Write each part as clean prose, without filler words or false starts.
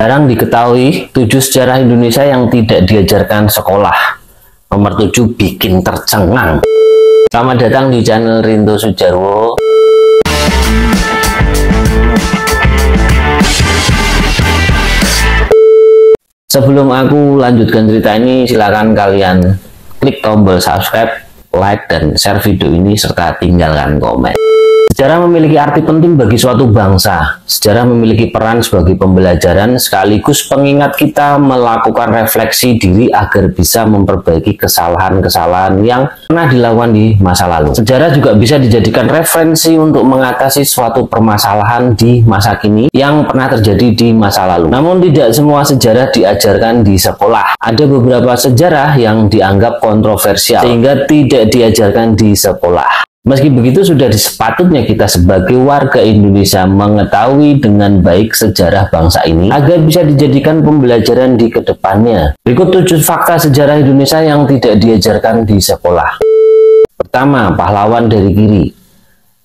Jarang diketahui 7 sejarah Indonesia yang tidak diajarkan sekolah. Nomor 7, bikin tercengang. Selamat datang di channel Rinto Sujarwo. Sebelum aku lanjutkan cerita ini, silakan kalian klik tombol subscribe, like, dan share video ini serta tinggalkan komen. Sejarah memiliki arti penting bagi suatu bangsa. Sejarah memiliki peran sebagai pembelajaran sekaligus pengingat kita melakukan refleksi diri agar bisa memperbaiki kesalahan-kesalahan yang pernah dilakukan di masa lalu. Sejarah juga bisa dijadikan referensi untuk mengatasi suatu permasalahan di masa kini yang pernah terjadi di masa lalu. Namun tidak semua sejarah diajarkan di sekolah. Ada beberapa sejarah yang dianggap kontroversial sehingga tidak diajarkan di sekolah. Meski begitu, sudah sepatutnya kita sebagai warga Indonesia mengetahui dengan baik sejarah bangsa ini agar bisa dijadikan pembelajaran di kedepannya. Berikut 7 fakta sejarah Indonesia yang tidak diajarkan di sekolah. Pertama, pahlawan dari kiri.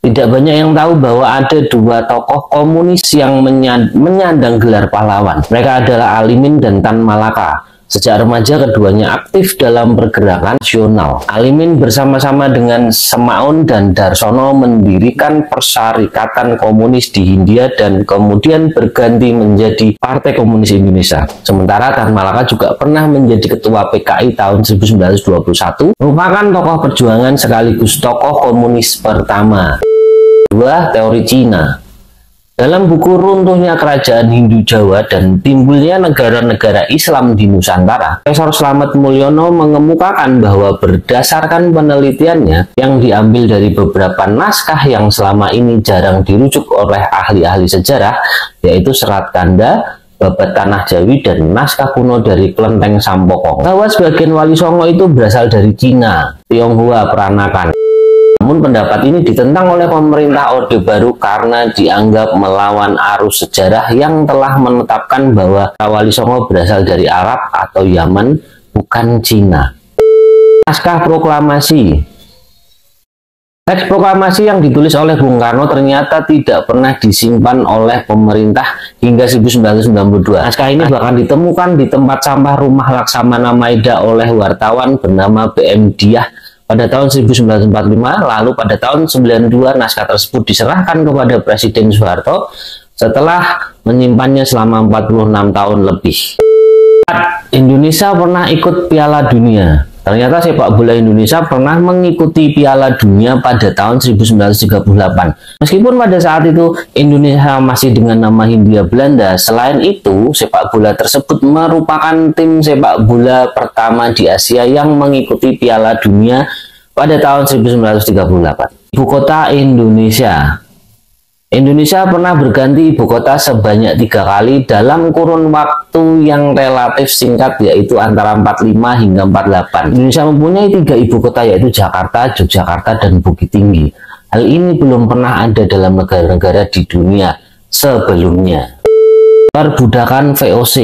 Tidak banyak yang tahu bahwa ada 2 tokoh komunis yang menyandang gelar pahlawan. Mereka adalah Alimin dan Tan Malaka. Sejak remaja keduanya aktif dalam pergerakan nasional. Alimin bersama-sama dengan Semaun dan Darsono mendirikan Persyarikatan Komunis di Hindia dan kemudian berganti menjadi Partai Komunis Indonesia. Sementara Tan Malaka juga pernah menjadi ketua PKI tahun 1921, merupakan tokoh perjuangan sekaligus tokoh komunis pertama. 2. Teori Cina. Dalam buku Runtuhnya Kerajaan Hindu Jawa dan Timbulnya Negara-Negara Islam di Nusantara, Profesor Slamet Mulyono mengemukakan bahwa berdasarkan penelitiannya yang diambil dari beberapa naskah yang selama ini jarang dirujuk oleh ahli-ahli sejarah, yaitu Serat Kanda, Babat Tanah Jawi, dan naskah kuno dari Klenteng Sampokong, bahwa sebagian Wali Songo itu berasal dari Cina, Tionghoa, Peranakan. Namun pendapat ini ditentang oleh pemerintah Orde Baru karena dianggap melawan arus sejarah yang telah menetapkan bahwa Wali Songo berasal dari Arab atau Yaman, bukan Cina. Naskah proklamasi. Teks proklamasi yang ditulis oleh Bung Karno ternyata tidak pernah disimpan oleh pemerintah hingga 1992. Naskah ini bahkan ditemukan di tempat sampah rumah Laksamana Maida oleh wartawan bernama BM Diah pada tahun 1945, lalu pada tahun 92 naskah tersebut diserahkan kepada Presiden Soeharto setelah menyimpannya selama 46 tahun lebih. Indonesia pernah ikut Piala Dunia. Ternyata sepak bola Indonesia pernah mengikuti Piala Dunia pada tahun 1938. Meskipun pada saat itu Indonesia masih dengan nama Hindia Belanda, selain itu sepak bola tersebut merupakan tim sepak bola pertama di Asia yang mengikuti Piala Dunia pada tahun 1938. Ibu kota Indonesia. Indonesia pernah berganti ibu kota sebanyak 3 kali dalam kurun waktu yang relatif singkat, yaitu antara 45 hingga 48. Indonesia mempunyai 3 ibu kota, yaitu Jakarta, Yogyakarta, dan Bukit Tinggi. Hal ini belum pernah ada dalam negara-negara di dunia sebelumnya. Perbudakan VOC.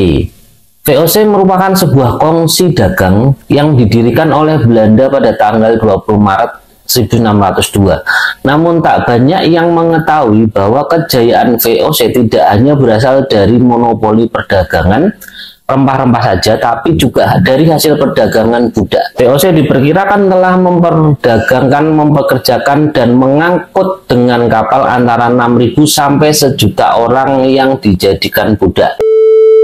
VOC merupakan sebuah kongsi dagang yang didirikan oleh Belanda pada tanggal 20 Maret 1602. Namun tak banyak yang mengetahui bahwa kejayaan VOC tidak hanya berasal dari monopoli perdagangan rempah-rempah saja, tapi juga dari hasil perdagangan budak. VOC diperkirakan telah memperdagangkan, mempekerjakan, dan mengangkut dengan kapal antara 6.000 sampai 1.000.000 orang yang dijadikan budak.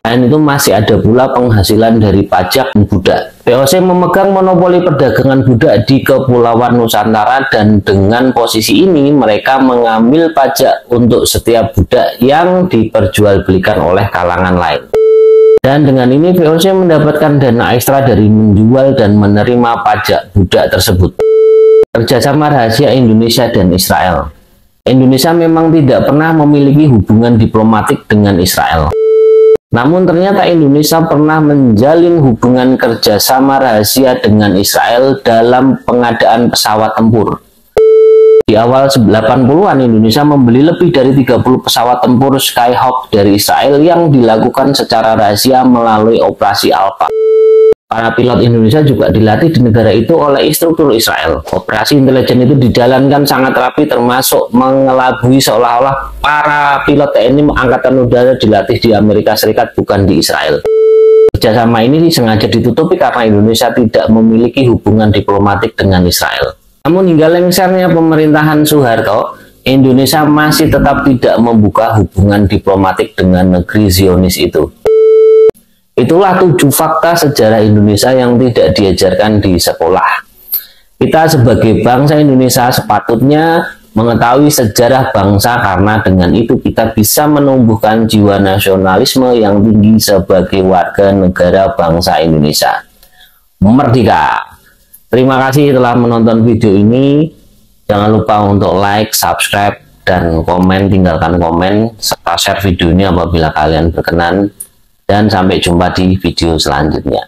Selain itu masih ada pula penghasilan dari pajak budak. VOC memegang monopoli perdagangan budak di Kepulauan Nusantara dan dengan posisi ini mereka mengambil pajak untuk setiap budak yang diperjualbelikan oleh kalangan lain. Dan dengan ini VOC mendapatkan dana ekstra dari menjual dan menerima pajak budak tersebut. Kerjasama rahasia Indonesia dan Israel. Indonesia memang tidak pernah memiliki hubungan diplomatik dengan Israel. Namun ternyata Indonesia pernah menjalin hubungan kerjasama rahasia dengan Israel dalam pengadaan pesawat tempur. Di awal 80-an Indonesia membeli lebih dari 30 pesawat tempur Skyhawk dari Israel yang dilakukan secara rahasia melalui operasi Alpha. Para pilot Indonesia juga dilatih di negara itu oleh instruktur Israel. Operasi intelijen itu dijalankan sangat rapi, termasuk mengelabui seolah-olah para pilot TNI Angkatan Udara dilatih di Amerika Serikat, bukan di Israel. Kerjasama ini sengaja ditutupi karena Indonesia tidak memiliki hubungan diplomatik dengan Israel. Namun hingga lengsernya pemerintahan Soeharto, Indonesia masih tetap tidak membuka hubungan diplomatik dengan negeri Zionis itu. Itulah 7 fakta sejarah Indonesia yang tidak diajarkan di sekolah. Kita sebagai bangsa Indonesia sepatutnya mengetahui sejarah bangsa, karena dengan itu kita bisa menumbuhkan jiwa nasionalisme yang tinggi sebagai warga negara bangsa Indonesia. Merdeka! Terima kasih telah menonton video ini. Jangan lupa untuk like, subscribe, dan komen, tinggalkan komen, serta share video ini apabila kalian berkenan. Dan sampai jumpa di video selanjutnya.